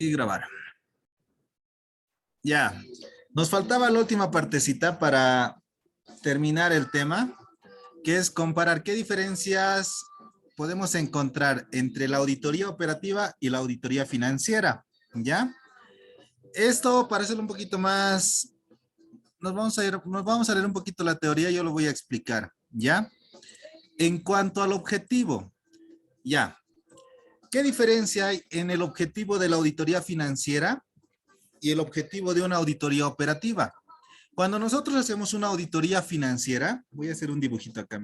Y grabar. Ya, nos faltaba la última partecita para terminar el tema, que es comparar qué diferencias podemos encontrar entre la auditoría operativa y la auditoría financiera, ¿ya? Esto, para hacerlo un poquito más, nos vamos a leer un poquito la teoría, yo lo voy a explicar, ¿ya? En cuanto al objetivo, ya. ¿Qué diferencia hay en el objetivo de la auditoría financiera y el objetivo de una auditoría operativa? Cuando nosotros hacemos una auditoría financiera, voy a hacer un dibujito acá.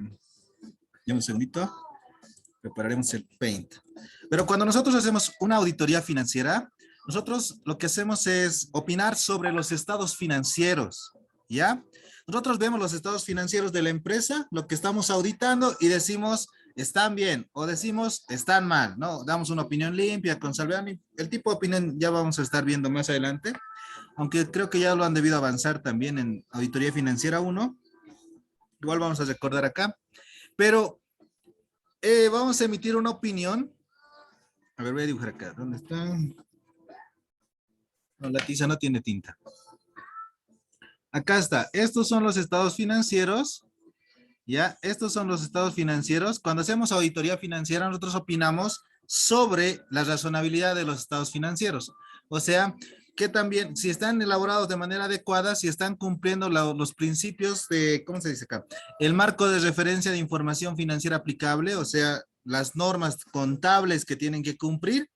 Ya un segundito. Prepararemos el Paint. Pero cuando nosotros hacemos una auditoría financiera, nosotros lo que hacemos es opinar sobre los estados financieros, ¿ya? Nosotros vemos los estados financieros de la empresa, lo que estamos auditando y decimos, están bien, o decimos, están mal, ¿no? Damos una opinión limpia, con salvedad. El tipo de opinión ya vamos a estar viendo más adelante, aunque creo que ya lo han debido avanzar también en Auditoría Financiera 1. Igual vamos a recordar acá. Pero vamos a emitir una opinión. A ver, voy a dibujar acá. ¿Dónde está? No, la tiza no tiene tinta. Acá está. Estos son los estados financieros. ¿Ya? Estos son los estados financieros. Cuando hacemos auditoría financiera, nosotros opinamos sobre la razonabilidad de los estados financieros. O sea, que también, si están elaborados de manera adecuada, si están cumpliendo los principios de, ¿cómo se dice acá? El marco de referencia de información financiera aplicable, o sea, las normas contables que tienen que cumplir,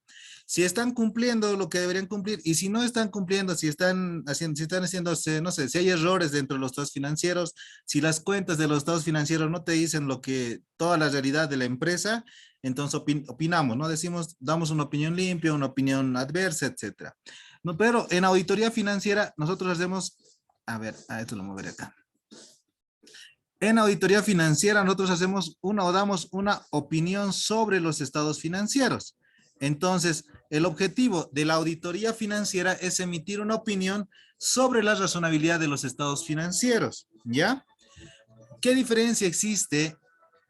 si están cumpliendo lo que deberían cumplir y si no están cumpliendo, si están haciendo, no sé, si hay errores dentro de los estados financieros, si las cuentas de los estados financieros no te dicen lo que, toda la realidad de la empresa, entonces opinamos, ¿no? Decimos, damos una opinión limpia, una opinión adversa, etcétera. No, pero en auditoría financiera nosotros hacemos, a ver, esto lo moveré acá. En auditoría financiera nosotros hacemos una o damos una opinión sobre los estados financieros. Entonces, el objetivo de la auditoría financiera es emitir una opinión sobre la razonabilidad de los estados financieros, ¿ya? ¿Qué diferencia existe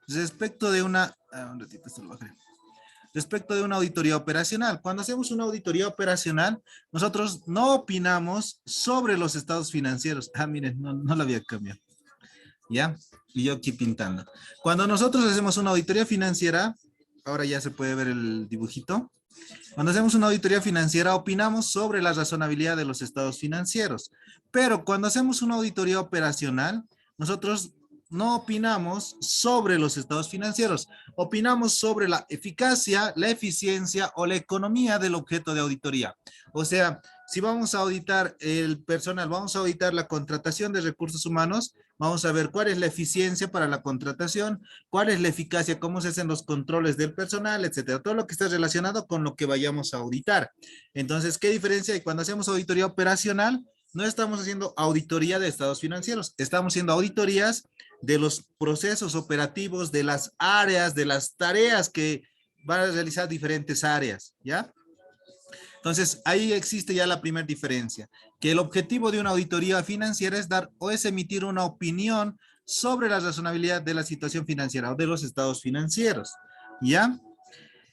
respecto de una... un ratito, esto lo bajaré. Respecto de una auditoría operacional? Cuando hacemos una auditoría operacional, nosotros no opinamos sobre los estados financieros. Miren, no lo había cambiado. ¿Ya? Y yo aquí pintando. Cuando nosotros hacemos una auditoría financiera, ahora ya se puede ver el dibujito. Cuando hacemos una auditoría financiera, opinamos sobre la razonabilidad de los estados financieros. Pero cuando hacemos una auditoría operacional, nosotros no opinamos sobre los estados financieros. Opinamos sobre la eficacia, la eficiencia o la economía del objeto de auditoría. O sea, si vamos a auditar el personal, vamos a auditar la contratación de recursos humanos, vamos a ver cuál es la eficiencia para la contratación, cuál es la eficacia, cómo se hacen los controles del personal, etcétera. Todo lo que está relacionado con lo que vayamos a auditar. Entonces, ¿qué diferencia hay? Cuando hacemos auditoría operacional, no estamos haciendo auditoría de estados financieros, estamos haciendo auditorías de los procesos operativos, de las áreas, de las tareas que van a realizar diferentes áreas, ¿ya? Entonces, ahí existe ya la primera diferencia, que el objetivo de una auditoría financiera es dar o es emitir una opinión sobre la razonabilidad de la situación financiera o de los estados financieros, ¿ya?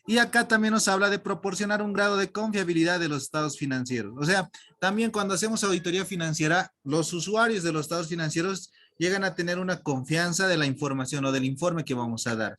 Y acá también nos habla de proporcionar un grado de confiabilidad de los estados financieros. O sea, también cuando hacemos auditoría financiera, los usuarios de los estados financieros llegan a tener una confianza de la información o del informe que vamos a dar,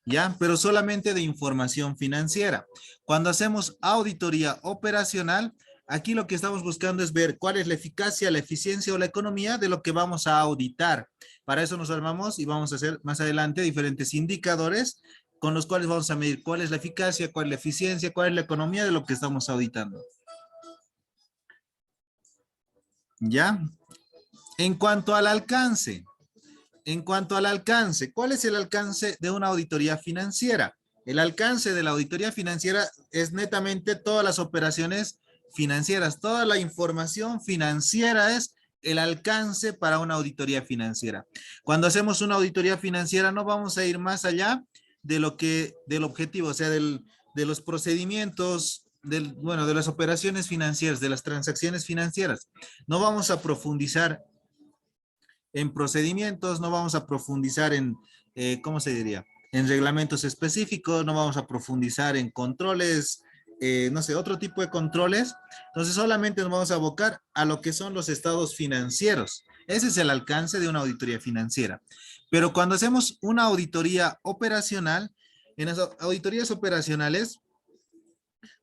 ¿ya? Pero solamente de información financiera. Cuando hacemos auditoría operacional, aquí lo que estamos buscando es ver cuál es la eficacia, la eficiencia o la economía de lo que vamos a auditar. Para eso nos armamos y vamos a hacer más adelante diferentes indicadores con los cuales vamos a medir cuál es la eficacia, cuál es la eficiencia, cuál es la economía de lo que estamos auditando. ¿Ya? En cuanto al alcance, ¿cuál es el alcance de una auditoría financiera? El alcance de la auditoría financiera es netamente todas las operaciones financieras, toda la información financiera es el alcance para una auditoría financiera. Cuando hacemos una auditoría financiera no vamos a ir más allá de lo que, del objetivo, o sea, de los procedimientos, bueno, de las operaciones financieras, de las transacciones financieras. No vamos a profundizar en procedimientos, no vamos a profundizar en, ¿cómo se diría? En reglamentos específicos, no vamos a profundizar en controles no sé, otro tipo de controles, entonces solamente nos vamos a abocar a lo que son los estados financieros. Ese es el alcance de una auditoría financiera. Pero cuando hacemos una auditoría operacional, en las auditorías operacionales,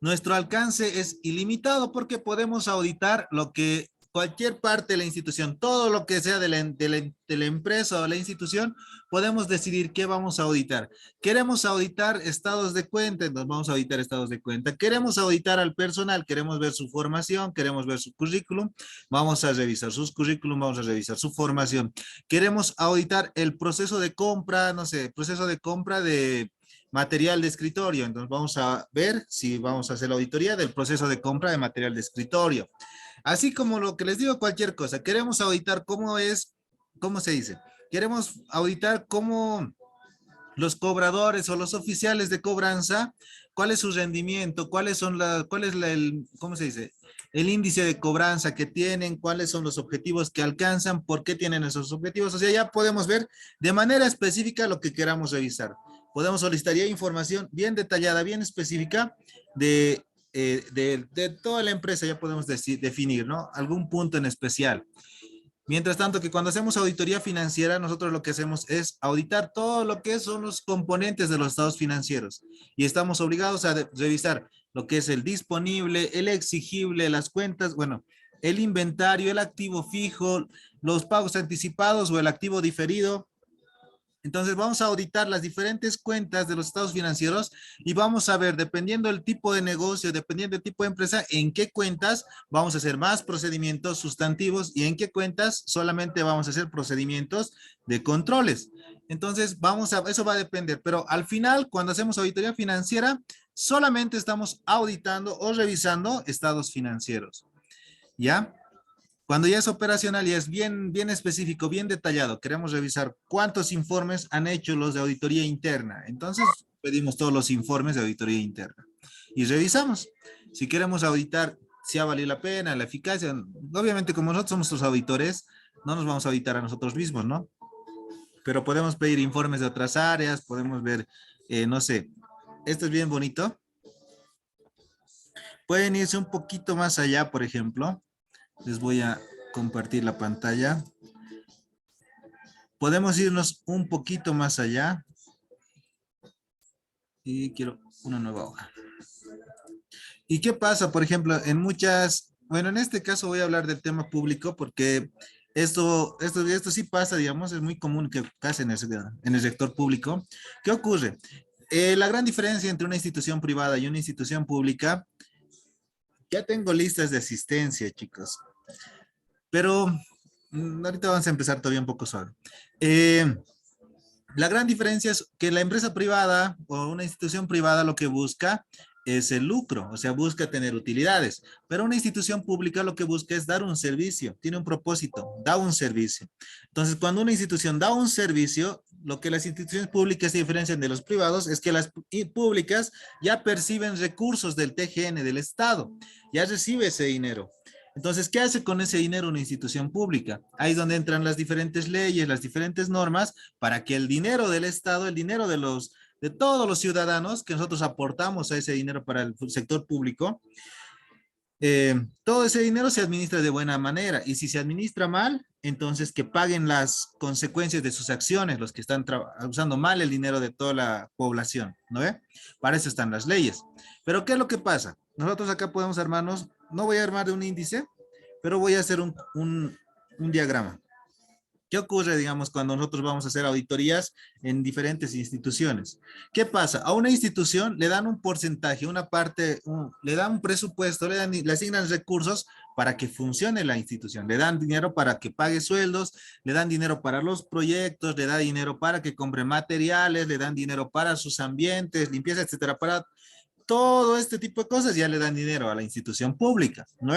nuestro alcance es ilimitado porque podemos auditar lo que cualquier parte de la institución, todo lo que sea de la empresa o la institución, podemos decidir qué vamos a auditar. Queremos auditar estados de cuenta, entonces vamos a auditar estados de cuenta. Queremos auditar al personal, queremos ver su formación, queremos ver su currículum, vamos a revisar sus currículum, vamos a revisar su formación. Queremos auditar el proceso de compra, no sé, proceso de compra de material de escritorio. Entonces vamos a ver si vamos a hacer la auditoría del proceso de compra de material de escritorio. Así como lo que les digo, cualquier cosa. Queremos auditar cómo es, ¿cómo se dice? Queremos auditar cómo los cobradores o los oficiales de cobranza, cuál es su rendimiento, cuál es ¿cómo se dice? El índice de cobranza que tienen, cuáles son los objetivos que alcanzan, por qué tienen esos objetivos. O sea, ya podemos ver de manera específica lo que queramos revisar. Podemos solicitar ya información bien detallada, bien específica de toda la empresa, ya podemos definir, ¿no? Algún punto en especial. Mientras tanto, que cuando hacemos auditoría financiera, nosotros lo que hacemos es auditar todo lo que son los componentes de los estados financieros y estamos obligados a revisar lo que es el disponible, el exigible, las cuentas, bueno, el inventario, el activo fijo, los pagos anticipados o el activo diferido. Entonces vamos a auditar las diferentes cuentas de los estados financieros y vamos a ver, dependiendo del tipo de negocio, dependiendo del tipo de empresa, en qué cuentas vamos a hacer más procedimientos sustantivos y en qué cuentas solamente vamos a hacer procedimientos de controles. Entonces eso va a depender, pero al final, cuando hacemos auditoría financiera, solamente estamos auditando o revisando estados financieros. ¿Ya? Cuando ya es operacional y es bien específico, bien detallado, queremos revisar cuántos informes han hecho los de auditoría interna. Entonces, pedimos todos los informes de auditoría interna y revisamos. Si queremos auditar si ha valido la pena, la eficacia, obviamente como nosotros somos los auditores, no nos vamos a auditar a nosotros mismos, ¿no? Pero podemos pedir informes de otras áreas, podemos ver, no sé, esto es bien bonito. Pueden irse un poquito más allá, por ejemplo. Les voy a compartir la pantalla. Podemos irnos un poquito más allá. Y quiero una nueva hoja. ¿Y qué pasa, por ejemplo, en muchas, bueno, en este caso voy a hablar del tema público porque esto sí pasa, digamos, es muy común que pase en el sector público. ¿Qué ocurre? La gran diferencia entre una institución privada y una institución pública, ya tengo listas de asistencia, chicos. Pero ahorita vamos a empezar todavía un poco suave. La gran diferencia es que la empresa privada o una institución privada lo que busca es el lucro, o sea, busca tener utilidades, pero una institución pública lo que busca es dar un servicio, tiene un propósito, da un servicio. Entonces, cuando una institución da un servicio, lo que las instituciones públicas se diferencian de los privados es que las públicas ya perciben recursos del TGN, del Estado, ya recibe ese dinero. Entonces, ¿qué hace con ese dinero una institución pública? Ahí es donde entran las diferentes leyes, las diferentes normas, para que el dinero del Estado, el dinero de todos los ciudadanos que nosotros aportamos a ese dinero para el sector público, todo ese dinero se administra de buena manera. Y si se administra mal, entonces que paguen las consecuencias de sus acciones, los que están usando mal el dinero de toda la población, ¿no ve? Para eso están las leyes. Pero ¿qué es lo que pasa? Nosotros acá podemos armarnos, no voy a armar de un índice, pero voy a hacer un diagrama. ¿Qué ocurre, digamos, cuando nosotros vamos a hacer auditorías en diferentes instituciones? ¿Qué pasa? A una institución le dan un porcentaje, una parte, le dan un presupuesto, le asignan recursos para que funcione la institución. Le dan dinero para que pague sueldos, le dan dinero para los proyectos, le dan dinero para que compre materiales, le dan dinero para sus ambientes, limpieza, etcétera. Para todo este tipo de cosas ya le dan dinero a la institución pública, ¿no?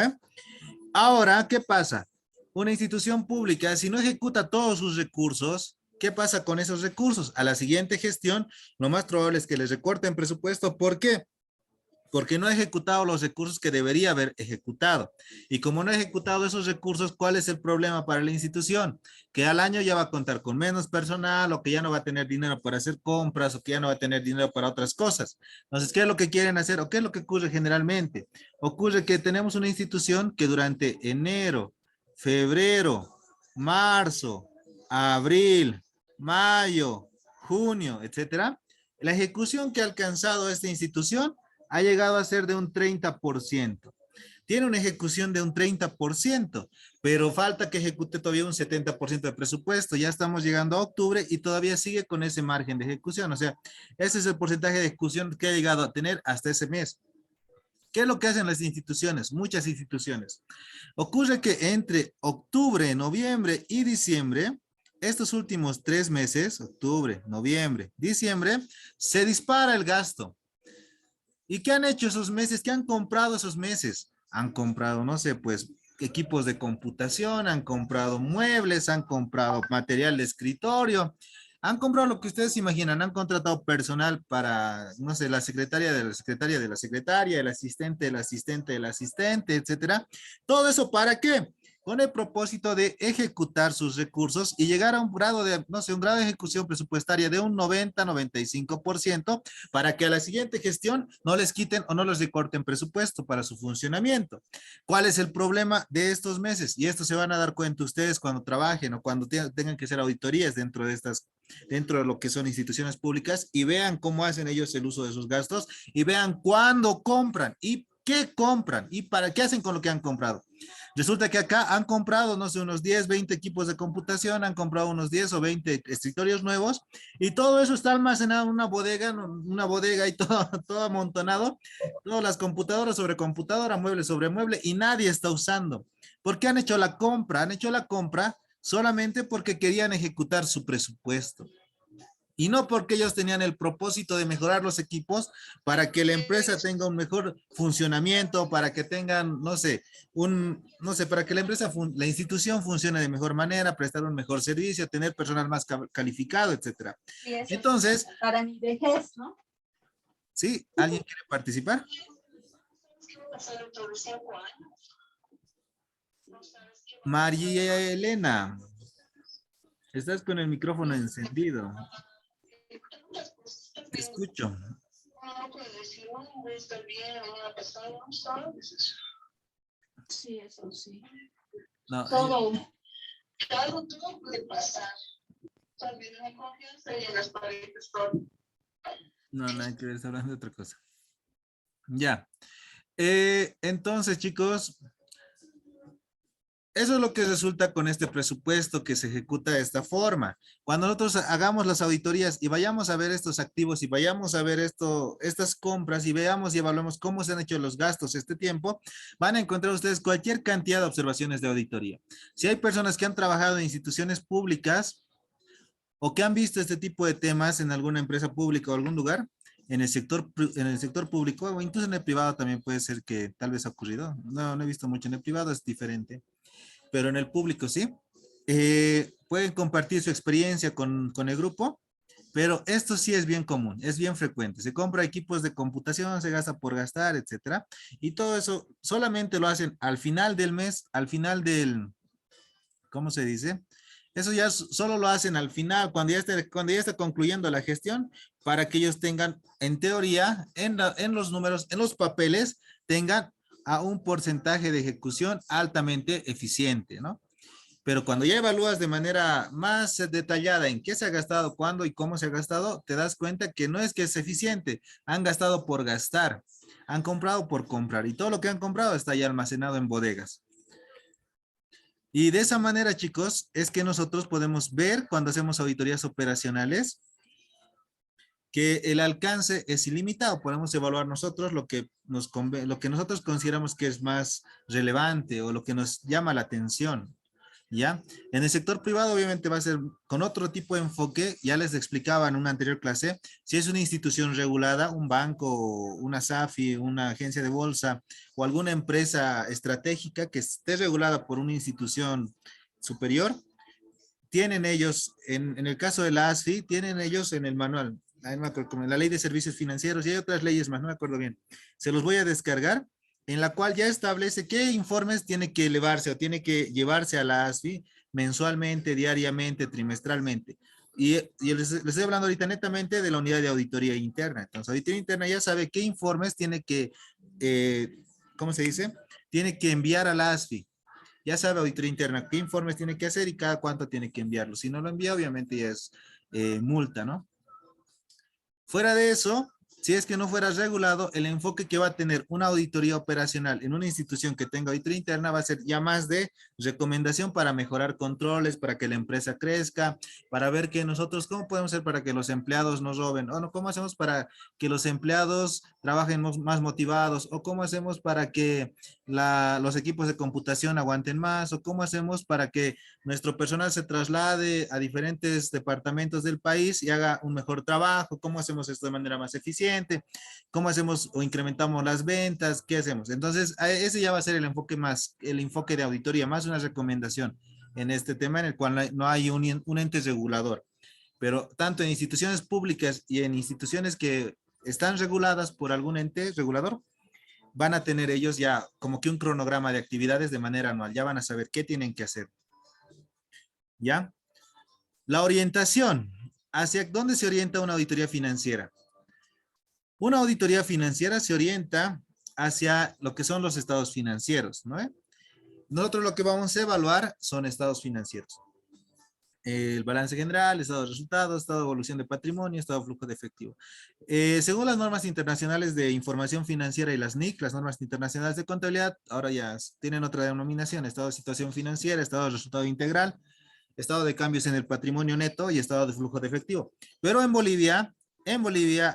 Ahora, ¿qué pasa? Una institución pública, si no ejecuta todos sus recursos, ¿qué pasa con esos recursos? A la siguiente gestión, lo más probable es que les recorten presupuesto. ¿Por qué? porque no ha ejecutado los recursos que debería haber ejecutado. Y como no ha ejecutado esos recursos, ¿cuál es el problema para la institución? Que al año ya va a contar con menos personal, o que ya no va a tener dinero para hacer compras, o que ya no va a tener dinero para otras cosas. Entonces, ¿qué es lo que quieren hacer? ¿O qué es lo que ocurre generalmente? Ocurre que tenemos una institución que durante enero, febrero, marzo, abril, mayo, junio, etcétera, la ejecución que ha alcanzado esta institución ha llegado a ser de un 30%. Tiene una ejecución de un 30%, pero falta que ejecute todavía un 70% de presupuesto. Ya estamos llegando a octubre y todavía sigue con ese margen de ejecución. O sea, ese es el porcentaje de ejecución que ha llegado a tener hasta ese mes. ¿Qué es lo que hacen las instituciones? Muchas instituciones. Ocurre que entre octubre, noviembre y diciembre, estos últimos 3 meses, octubre, noviembre, diciembre, se dispara el gasto. ¿Y qué han hecho esos meses? ¿Qué han comprado esos meses? Han comprado, no sé, pues equipos de computación, han comprado muebles, han comprado material de escritorio, han comprado lo que ustedes imaginan, han contratado personal para, no sé, la secretaria de la secretaria de la secretaria, el asistente del asistente del asistente, etcétera. ¿Todo eso para qué? Con el propósito de ejecutar sus recursos y llegar a un grado de, no sé, un grado de ejecución presupuestaria de un 90-95%, para que a la siguiente gestión no les quiten o no les recorten presupuesto para su funcionamiento. ¿Cuál es el problema de estos meses? Y esto se van a dar cuenta ustedes cuando trabajen o cuando tengan que hacer auditorías dentro de lo que son instituciones públicas, y vean cómo hacen ellos el uso de sus gastos y vean cuándo compran y qué compran y para qué hacen con lo que han comprado. Resulta que acá han comprado, no sé, unos 10, 20 equipos de computación, han comprado unos 10 o 20 escritorios nuevos, y todo eso está almacenado en una bodega y todo, todo amontonado, todas las computadoras sobre computadora, mueble sobre mueble, y nadie está usando. ¿Por qué han hecho la compra? Han hecho la compra solamente porque querían ejecutar su presupuesto. Y no porque ellos tenían el propósito de mejorar los equipos para que la empresa tenga un mejor funcionamiento, para que tengan, no sé, para que la empresa, la institución funcione de mejor manera, prestar un mejor servicio, tener personal más calificado, etcétera. Entonces, para mi vejez, ¿no? ¿sí? ¿Alguien quiere participar? María Elena, estás con el micrófono encendido. Te escucho. Sí, eso sí. No, Todo. Algo tuvo que pasar. También la confianza y en las paredes todo. no, nada que ver, está hablando de otra cosa. Ya. Entonces, chicos, eso es lo que resulta con este presupuesto que se ejecuta de esta forma. Cuando nosotros hagamos las auditorías y vayamos a ver estos activos y vayamos a ver estas compras y veamos y evaluemos cómo se han hecho los gastos este tiempo, van a encontrar ustedes cualquier cantidad de observaciones de auditoría. Si hay personas que han trabajado en instituciones públicas o que han visto este tipo de temas en alguna empresa pública o algún lugar, en el sector público o incluso en el privado también puede ser que tal vez ha ocurrido. No, no he visto mucho en el privado, es diferente, pero en el público sí. Pueden compartir su experiencia con el grupo, pero esto sí es bien común, es bien frecuente. Se compra equipos de computación, se gasta por gastar, etcétera. Y todo eso solamente lo hacen al final del mes, al final del, ¿cómo se dice? Eso ya solo lo hacen al final, cuando ya está concluyendo la gestión, para que ellos tengan, en teoría, en los números, en los papeles, tengan a un porcentaje de ejecución altamente eficiente, ¿no? Pero cuando ya evalúas de manera más detallada en qué se ha gastado, cuándo y cómo se ha gastado, te das cuenta que no es que es eficiente, han gastado por gastar, han comprado por comprar, y todo lo que han comprado está ya almacenado en bodegas. Y de esa manera, chicos, es que nosotros podemos ver cuando hacemos auditorías operacionales que el alcance es ilimitado. Podemos evaluar nosotros lo que nosotros consideramos que es más relevante o lo que nos llama la atención, ¿ya? En el sector privado obviamente va a ser con otro tipo de enfoque. Ya les explicaba en una anterior clase, si es una institución regulada, un banco, una SAFI, una agencia de bolsa o alguna empresa estratégica que esté regulada por una institución superior, tienen ellos, en el caso de la ASFI, tienen ellos en el manual, no me acuerdo, como la ley de servicios financieros y hay otras leyes más, no me acuerdo bien. Se los voy a descargar, en la cual ya establece qué informes tiene que elevarse o tiene que llevarse a la ASFI mensualmente, diariamente, trimestralmente. Y les estoy hablando ahorita netamente de la unidad de auditoría interna. Entonces, auditoría interna ya sabe qué informes tiene que, ¿cómo se dice? Tiene que enviar a la ASFI. Ya sabe auditoría interna qué informes tiene que hacer y cada cuánto tiene que enviarlo. Si no lo envía, obviamente ya es multa, ¿no? Fuera de eso, si es que no fuera regulado, el enfoque que va a tener una auditoría operacional en una institución que tenga auditoría interna va a ser ya más de recomendación para mejorar controles, para que la empresa crezca, para ver que nosotros, ¿cómo podemos hacer para que los empleados no roben? O no, ¿cómo hacemos para que los empleados trabajen más motivados? ¿O cómo hacemos para que los equipos de computación aguanten más? ¿O cómo hacemos para que nuestro personal se traslade a diferentes departamentos del país y haga un mejor trabajo? ¿Cómo hacemos esto de manera más eficiente? ¿Cómo hacemos o incrementamos las ventas? ¿Qué hacemos? Entonces, ese ya va a ser el enfoque más, el enfoque de auditoría, más una recomendación en este tema en el cual no hay un ente regulador. Pero tanto en instituciones públicas y en instituciones que están reguladas por algún ente regulador, van a tener ellos ya como que un cronograma de actividades de manera anual. Ya van a saber qué tienen que hacer. ¿Ya? La orientación. ¿Hacia dónde se orienta una auditoría financiera? Una auditoría financiera se orienta hacia lo que son los estados financieros, ¿no? Nosotros lo que vamos a evaluar son estados financieros. El balance general, estado de resultados, estado de evolución de patrimonio, estado de flujo de efectivo. Según las normas internacionales de información financiera y las NIC, las normas internacionales de contabilidad, ahora ya tienen otra denominación, estado de situación financiera, estado de resultado integral, estado de cambios en el patrimonio neto y estado de flujo de efectivo. Pero en Bolivia,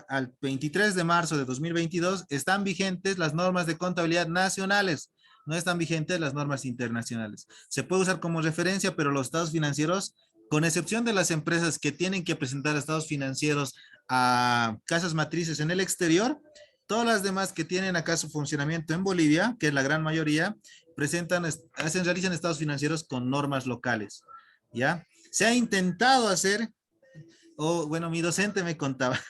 al 23 de marzo de 2022, están vigentes las normas de contabilidad nacionales. No están vigentes las normas internacionales. Se puede usar como referencia, pero los estados financieros, con excepción de las empresas que tienen que presentar estados financieros a casas matrices en el exterior, todas las demás que tienen acá su funcionamiento en Bolivia, que es la gran mayoría, realizan estados financieros con normas locales. ¿Ya? Se ha intentado hacer, o bueno, mi docente me contaba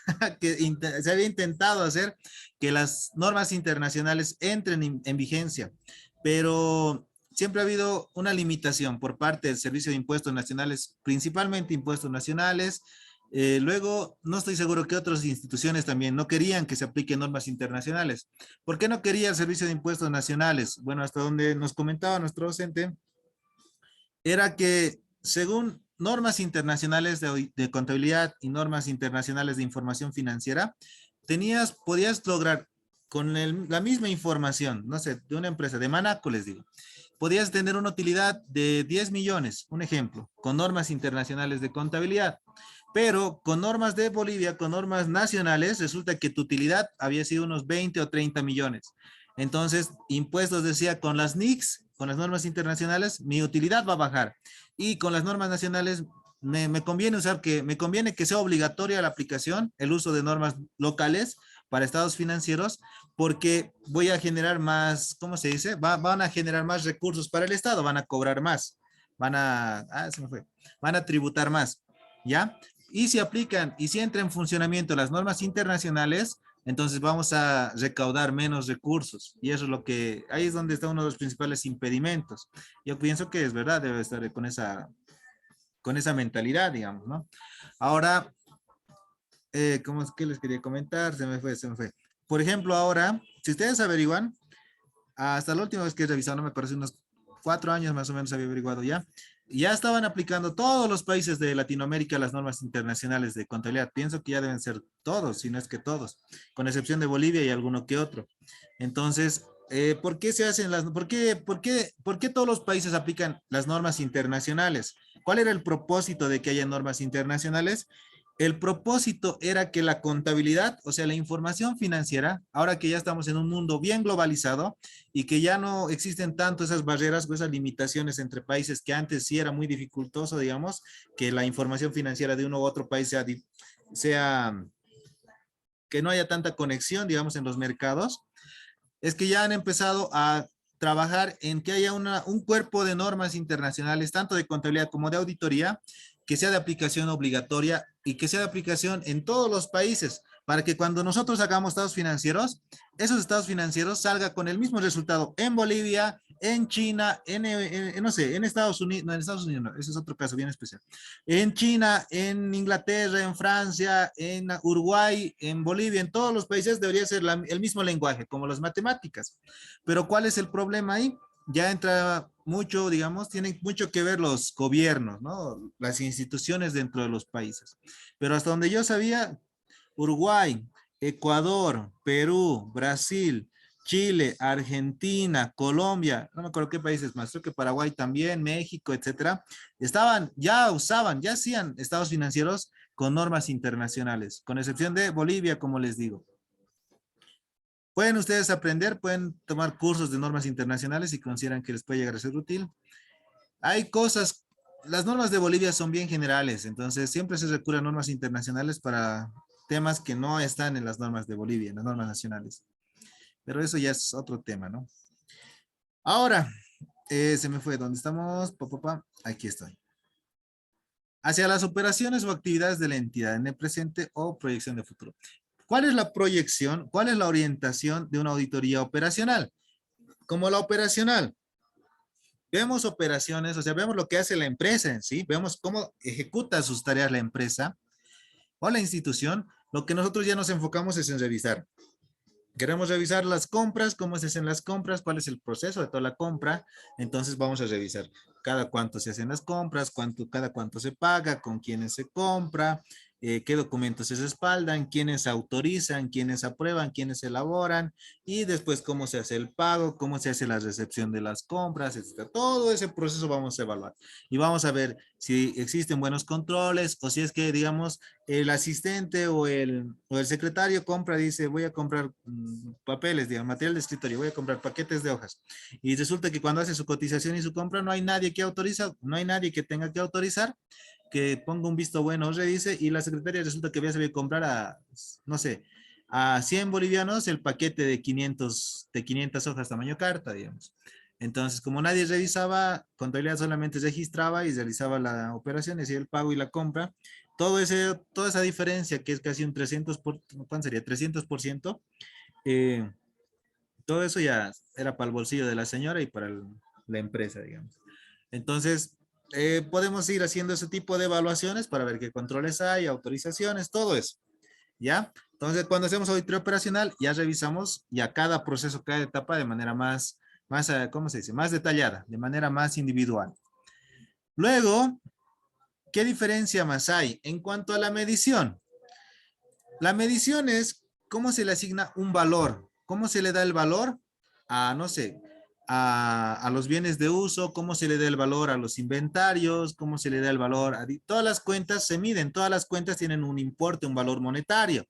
que se había intentado hacer que las normas internacionales entren en vigencia, pero siempre ha habido una limitación por parte del Servicio de Impuestos Nacionales, principalmente impuestos nacionales. Luego, no estoy seguro que otras instituciones también no querían que se apliquen normas internacionales. ¿Por qué no quería el Servicio de Impuestos Nacionales? Bueno, hasta donde nos comentaba nuestro docente, era que según normas internacionales de contabilidad y normas internacionales de información financiera, podías lograr con la misma información, no sé, de una empresa, de Manaco les digo, podías tener una utilidad de 10 millones, un ejemplo, con normas internacionales de contabilidad. Pero con normas de Bolivia, con normas nacionales, resulta que tu utilidad había sido unos 20 o 30 millones. Entonces, impuestos decía, con las NICs, con las normas internacionales, mi utilidad va a bajar. Y con las normas nacionales, me conviene que sea obligatoria la aplicación, el uso de normas locales para estados financieros, porque voy a generar más, ¿cómo se dice? Van a generar más recursos para el Estado, van a cobrar más, se me fue, van a tributar más, ¿ya? Y si aplican y si entra en funcionamiento las normas internacionales, entonces vamos a recaudar menos recursos. Y eso es ahí es donde está uno de los principales impedimentos. Yo pienso que es verdad, debe estar con esa mentalidad, digamos, ¿no? Ahora, ¿cómo es que les quería comentar? Se me fue. Por ejemplo, ahora, si ustedes averiguan, hasta la última vez que he revisado, no me parece, unos 4 años más o menos había averiguado ya estaban aplicando todos los países de Latinoamérica las normas internacionales de contabilidad. Pienso que ya deben ser todos, si no es que todos, con excepción de Bolivia y alguno que otro. Entonces, ¿por qué se hacen por qué todos los países aplican las normas internacionales? ¿Cuál era el propósito de que haya normas internacionales? El propósito era que la contabilidad, o sea, la información financiera, ahora que ya estamos en un mundo bien globalizado y que ya no existen tanto esas barreras o esas limitaciones entre países que antes sí era muy dificultoso, digamos, que la información financiera de uno u otro país sea que no haya tanta conexión, digamos, en los mercados, es que ya han empezado a trabajar en que haya un cuerpo de normas internacionales, tanto de contabilidad como de auditoría, que sea de aplicación obligatoria y que sea de aplicación en todos los países, para que cuando nosotros hagamos estados financieros, esos estados financieros salga con el mismo resultado en Bolivia, en China, no sé, en Estados Unidos, no, en Estados Unidos no, ese es otro caso bien especial. En China, en Inglaterra, en Francia, en Uruguay, en Bolivia, en todos los países debería ser el mismo lenguaje, como las matemáticas. Pero ¿cuál es el problema ahí? Ya entra mucho, digamos, tienen mucho que ver los gobiernos, ¿no? Las instituciones dentro de los países. Pero hasta donde yo sabía, Uruguay, Ecuador, Perú, Brasil, Chile, Argentina, Colombia, no me acuerdo qué países más, creo que Paraguay también, México, etcétera, ya hacían estados financieros con normas internacionales, con excepción de Bolivia, como les digo. Pueden ustedes aprender, pueden tomar cursos de normas internacionales si consideran que les puede llegar a ser útil. Hay cosas, las normas de Bolivia son bien generales, entonces siempre se recurre a normas internacionales para temas que no están en las normas de Bolivia, en las normas nacionales. Pero eso ya es otro tema, ¿no? Ahora, se me fue, ¿dónde estamos? Aquí estoy. Hacia las operaciones o actividades de la entidad en el presente o proyección de futuro. ¿Cuál es la proyección? ¿Cuál es la orientación de una auditoría operacional? Como la operacional, vemos operaciones, o sea, vemos lo que hace la empresa en sí, vemos cómo ejecuta sus tareas la empresa o la institución. Lo que nosotros ya nos enfocamos es en revisar. Queremos revisar las compras, cómo se hacen las compras, cuál es el proceso de toda la compra. Entonces vamos a revisar cada cuánto se hacen las compras, cada cuánto se paga, con quiénes se compra, qué documentos se respaldan, quiénes autorizan, quiénes aprueban, quiénes elaboran y después cómo se hace el pago, cómo se hace la recepción de las compras, etc. Todo ese proceso vamos a evaluar y vamos a ver si existen buenos controles o si es que, digamos, el asistente o el secretario compra, dice, voy a comprar papeles, digamos, material de escritorio, voy a comprar paquetes de hojas. Y resulta que cuando hace su cotización y su compra, no hay nadie que autoriza, no hay nadie que tenga que autorizar, que ponga un visto bueno o revise, y la secretaria resulta que había sabido comprar a, no sé, a 100 bolivianos el paquete de 500 hojas tamaño carta, digamos. Entonces, como nadie revisaba, contabilidad solamente registraba y realizaba la operación, hacía el pago y la compra, toda esa diferencia que es casi un 300 ¿cuánto sería? 300%, eh, todo eso ya era para el bolsillo de la señora y para la empresa, digamos. Entonces, podemos ir haciendo ese tipo de evaluaciones para ver qué controles hay, autorizaciones, todo eso, ¿ya? Entonces, cuando hacemos auditoría operacional, ya revisamos ya cada proceso, cada etapa de manera más, ¿cómo se dice? Más detallada, de manera más individual. Luego, ¿qué diferencia más hay en cuanto a la medición? La medición es cómo se le asigna un valor, cómo se le da el valor a, no sé, a los bienes de uso, cómo se le da el valor a los inventarios, cómo se le da el valor a... Todas las cuentas se miden, todas las cuentas tienen un importe, un valor monetario,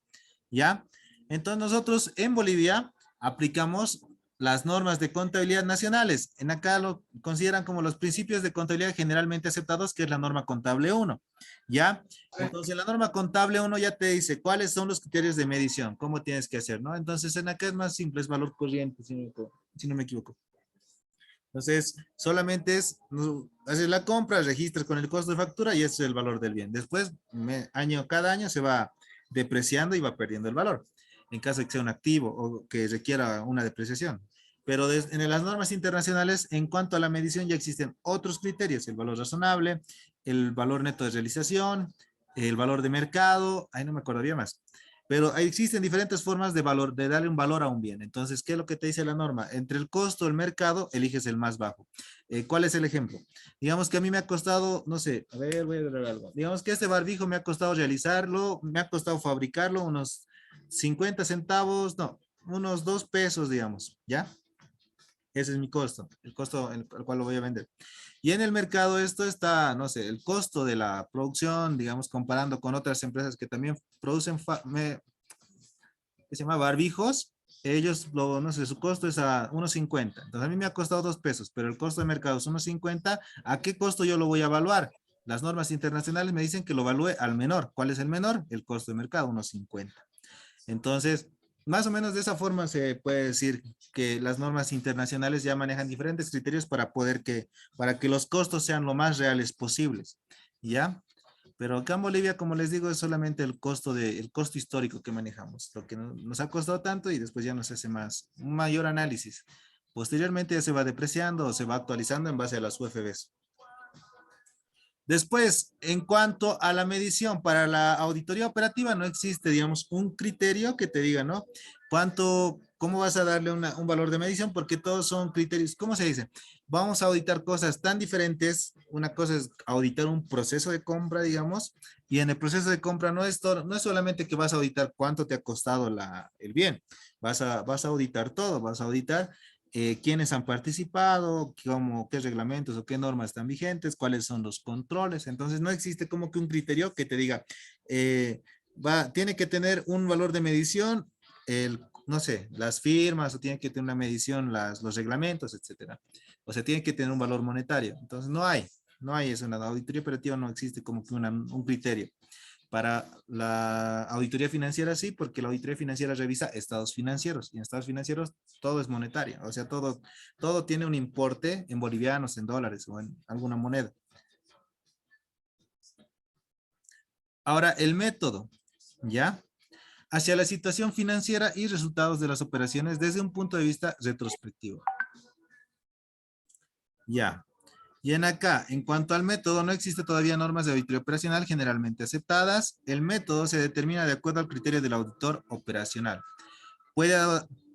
¿ya? Entonces nosotros en Bolivia aplicamos las normas de contabilidad nacionales. En acá lo consideran como los principios de contabilidad generalmente aceptados, que es la norma contable 1, ¿ya? Entonces, la norma contable 1 ya te dice cuáles son los criterios de medición, cómo tienes que hacer, ¿no? Entonces, en acá es más simple, es valor corriente, si no me equivoco. Entonces, solamente es, haces la compra, registras con el costo de factura y ese es el valor del bien. Después, cada año se va depreciando y va perdiendo el valor, en caso de que sea un activo o que requiera una depreciación. Pero en las normas internacionales, en cuanto a la medición, ya existen otros criterios, el valor razonable, el valor neto de realización, el valor de mercado, ahí no me acordaría más. Pero existen diferentes formas de darle un valor a un bien. Entonces, ¿qué es lo que te dice la norma? Entre el costo y el mercado, eliges el más bajo. ¿Cuál es el ejemplo? Digamos que a mí me ha costado, no sé, a ver, voy a ver algo. Digamos que este barbijo me ha costado realizarlo, me ha costado fabricarlo unos 50 centavos, no, unos 2 pesos, digamos, ¿ya? Ese es mi costo, el costo al cual lo voy a vender. Y en el mercado esto está, no sé, el costo de la producción, digamos, comparando con otras empresas que también producen, que se llama barbijos, ellos, no sé, su costo es a 1.50. Entonces a mí me ha costado 2 pesos, pero el costo de mercado es 1.50. ¿A qué costo yo lo voy a evaluar? Las normas internacionales me dicen que lo evalúe al menor. ¿Cuál es el menor? El costo de mercado, 1.50. Entonces, más o menos de esa forma se puede decir que las normas internacionales ya manejan diferentes criterios para que los costos sean lo más reales posibles, ¿ya? Pero acá en Bolivia, como les digo, es solamente el costo histórico que manejamos, lo que nos ha costado tanto y después ya nos hace un mayor análisis. Posteriormente ya se va depreciando o se va actualizando en base a las UFBs. Después, en cuanto a la medición para la auditoría operativa, no existe, digamos, un criterio que te diga, ¿no? ¿Cómo vas a darle un valor de medición? Porque todos son criterios, ¿cómo se dice? Vamos a auditar cosas tan diferentes. Una cosa es auditar un proceso de compra, digamos, y en el proceso de compra no es solamente que vas a auditar cuánto te ha costado el bien, vas a auditar todo, vas a auditar quiénes han participado, qué reglamentos o qué normas están vigentes, cuáles son los controles. Entonces, no existe como que un criterio que te diga, tiene que tener un valor de medición, no sé, las firmas, o tiene que tener una medición los reglamentos, etcétera. O sea, tiene que tener un valor monetario. Entonces, no hay eso. En la auditoría operativa no existe como que un criterio. Para la auditoría financiera sí, porque la auditoría financiera revisa estados financieros y en estados financieros todo es monetario, o sea, todo tiene un importe en bolivianos, en dólares o en alguna moneda. Ahora, el método, ¿ya? Hacia la situación financiera y resultados de las operaciones desde un punto de vista retrospectivo. Ya. Y en cuanto al método, no existe todavía normas de auditoría operacional generalmente aceptadas. El método se determina de acuerdo al criterio del auditor operacional. Puede,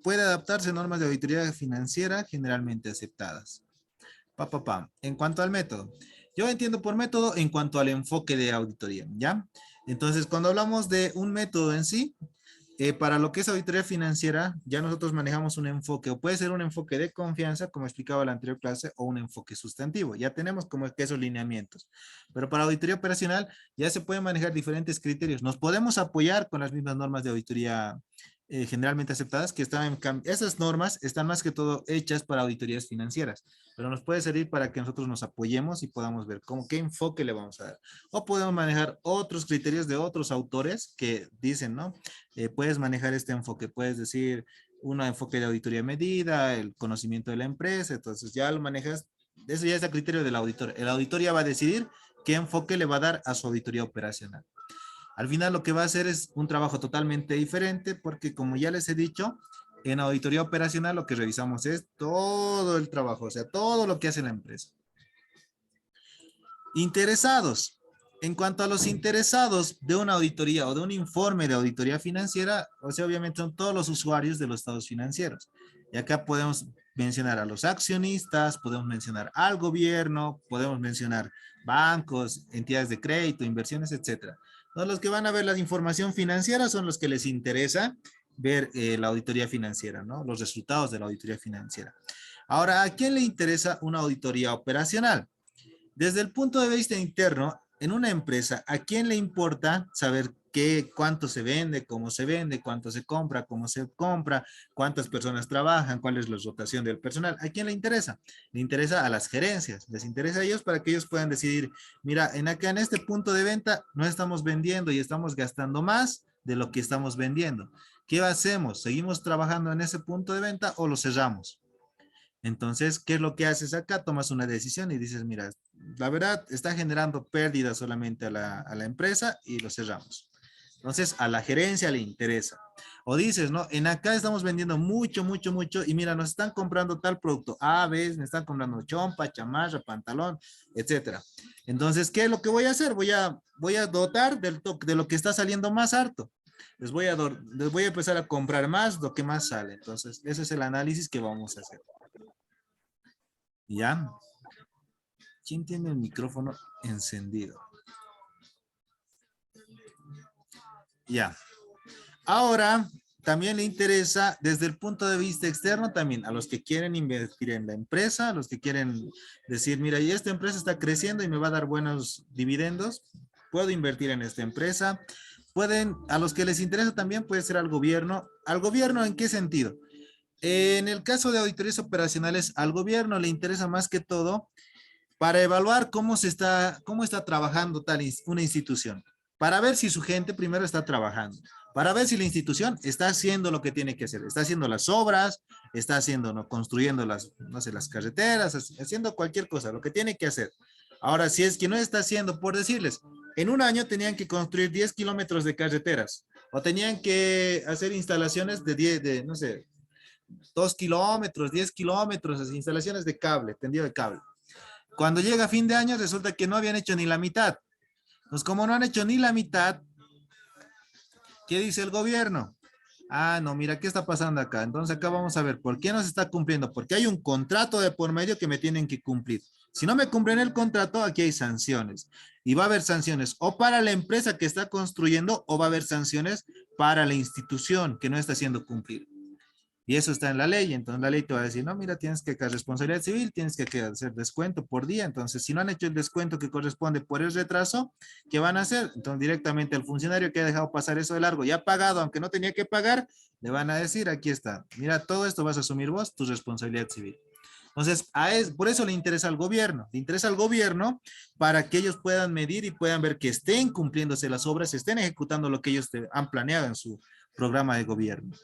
puede adaptarse a normas de auditoría financiera generalmente aceptadas. En cuanto al método, yo entiendo por método en cuanto al enfoque de auditoría, ¿ya? Entonces, cuando hablamos de un método en sí, para lo que es auditoría financiera, ya nosotros manejamos un enfoque, o puede ser un enfoque de confianza, como explicaba en la anterior clase, o un enfoque sustantivo. Ya tenemos como que esos lineamientos. Pero para auditoría operacional ya se pueden manejar diferentes criterios. Nos podemos apoyar con las mismas normas de auditoría generalmente aceptadas, que esas normas están más que todo hechas para auditorías financieras, pero nos puede servir para que nosotros nos apoyemos y podamos ver qué enfoque le vamos a dar. O podemos manejar otros criterios de otros autores que dicen, ¿no? Puedes manejar este enfoque, puedes decir un enfoque de auditoría medida, el conocimiento de la empresa, entonces ya lo manejas, eso ya es a criterio del auditor. El auditor ya va a decidir qué enfoque le va a dar a su auditoría operacional. Al final lo que va a hacer es un trabajo totalmente diferente porque como ya les he dicho, en auditoría operacional lo que revisamos es todo el trabajo, o sea, todo lo que hace la empresa. Interesados. En cuanto a los interesados de una auditoría o de un informe de auditoría financiera, o sea, obviamente son todos los usuarios de los estados financieros. Y acá podemos mencionar a los accionistas, podemos mencionar al gobierno, podemos mencionar bancos, entidades de crédito, inversiones, etcétera. Todos los que van a ver la información financiera son los que les interesa ver la auditoría financiera, ¿no? Los resultados de la auditoría financiera. Ahora, ¿a quién le interesa una auditoría operacional? Desde el punto de vista interno, en una empresa, ¿a quién le importa saber cuánto se vende, cómo se vende, cuánto se compra, cómo se compra, cuántas personas trabajan, cuál es la rotación del personal? ¿A quién le interesa? Le interesa a las gerencias, les interesa a ellos para que ellos puedan decidir, mira, en este punto de venta no estamos vendiendo y estamos gastando más de lo que estamos vendiendo. ¿Qué hacemos? ¿Seguimos trabajando en ese punto de venta o lo cerramos? Entonces, ¿qué es lo que haces acá? Tomas una decisión y dices, mira, la verdad está generando pérdidas solamente a la empresa y lo cerramos. Entonces, a la gerencia le interesa. O dices, ¿no? En acá estamos vendiendo mucho, mucho, mucho y mira, nos están comprando tal producto. ves, me están comprando chompa, chamarra, pantalón, etcétera. Entonces, ¿qué es lo que voy a hacer? Voy a dotar de lo que está saliendo más harto. Les voy a empezar a comprar más lo que más sale. Entonces, ese es el análisis que vamos a hacer. ¿Ya? ¿Quién tiene el micrófono encendido? Ya. Ahora, también le interesa desde el punto de vista externo también a los que quieren invertir en la empresa, a los que quieren decir, mira, y esta empresa está creciendo y me va a dar buenos dividendos, puedo invertir en esta empresa. A los que les interesa también puede ser al gobierno. ¿Al gobierno en qué sentido? En el caso de auditorías operacionales, al gobierno le interesa más que todo para evaluar cómo está trabajando una institución, para ver si su gente primero está trabajando, para ver si la institución está haciendo lo que tiene que hacer, está haciendo las obras, está haciendo, ¿no? Construyendo no sé, las carreteras, haciendo cualquier cosa, lo que tiene que hacer. Ahora, si es que no está haciendo, por decirles, en un año tenían que construir 10 kilómetros de carreteras o tenían que hacer instalaciones de 10, de, no sé, 2 kilómetros, 10 kilómetros, así, instalaciones de cable, tendido de cable. Cuando llega fin de año resulta que no habían hecho ni la mitad. Pues como no han hecho ni la mitad, ¿qué dice el gobierno? Ah, no, mira, ¿qué está pasando acá? Entonces acá vamos a ver, ¿por qué no se está cumpliendo? Porque hay un contrato de por medio que me tienen que cumplir. Si no me cumplen el contrato, aquí hay sanciones. Y va a haber sanciones o para la empresa que está construyendo o va a haber sanciones para la institución que no está haciendo cumplir. Y eso está en la ley. Entonces la ley te va a decir, no, mira, tienes que responsabilidad civil, tienes que hacer descuento por día. Entonces, si no han hecho el descuento que corresponde por el retraso, ¿qué van a hacer? Entonces, directamente al funcionario que ha dejado pasar eso de largo y ha pagado, aunque no tenía que pagar, le van a decir, aquí está, mira, todo esto vas a asumir vos, tu responsabilidad civil. Entonces, por eso le interesa al gobierno para que ellos puedan medir y puedan ver que estén cumpliéndose las obras, estén ejecutando lo que ellos han planeado en su programa de gobierno.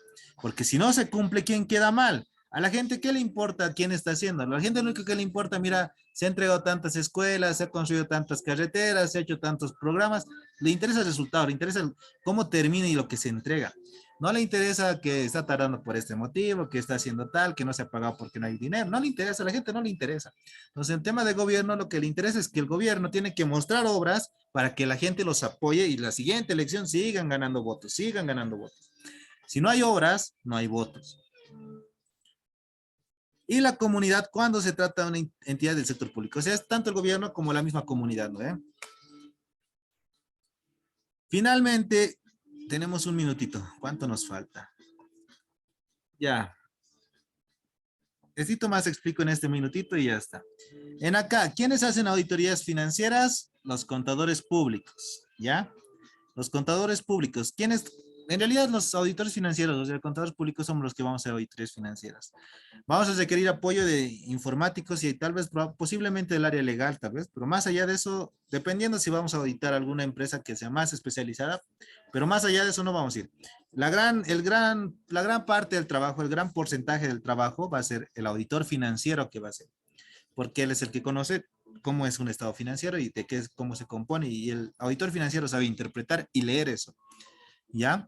Porque si no se cumple, ¿quién queda mal? A la gente, ¿qué le importa quién está haciendo? A la gente lo único que le importa, mira, se han entregado tantas escuelas, se ha construido tantas carreteras, se ha hecho tantos programas, le interesa el resultado, le interesa cómo termina y lo que se entrega. No le interesa que está tardando por este motivo, que está haciendo tal, que no se ha pagado porque no hay dinero. No le interesa, a la gente no le interesa. Entonces, en tema de gobierno, lo que le interesa es que el gobierno tiene que mostrar obras para que la gente los apoye y la siguiente elección sigan ganando votos, sigan ganando votos. Si no hay obras, no hay votos. Y la comunidad, cuando se trata de una entidad del sector público, o sea, es tanto el gobierno como la misma comunidad, ¿no? Finalmente, tenemos un minutito. ¿Cuánto nos falta? Ya. Necesito más explico en este minutito y ya está. En acá, ¿quiénes hacen auditorías financieras? Los contadores públicos, ¿ya? Los contadores públicos. ¿Quiénes? En realidad, los auditores financieros, o sea, contadores públicos somos los que vamos a hacer auditorías financieras. Vamos a requerir apoyo de informáticos y tal vez posiblemente del área legal, tal vez, pero más allá de eso, dependiendo si vamos a auditar alguna empresa que sea más especializada, pero más allá de eso no vamos a ir. La gran parte del trabajo, el gran porcentaje del trabajo va a ser el auditor financiero que va a ser, porque él es el que conoce cómo es un estado financiero y de qué es, cómo se compone, y el auditor financiero sabe interpretar y leer eso, ¿ya?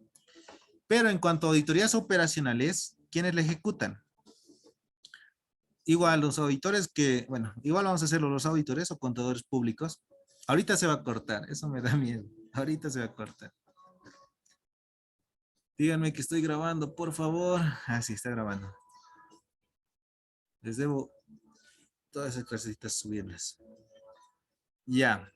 Pero en cuanto a auditorías operacionales, ¿quiénes la ejecutan? Igual los auditores que, bueno, igual vamos a hacerlo los auditores o contadores públicos. Ahorita se va a cortar, eso me da miedo. Ahorita se va a cortar. Díganme que estoy grabando, por favor. Ah, sí, está grabando. Les debo todas esas clasecitas subirlas. Ya.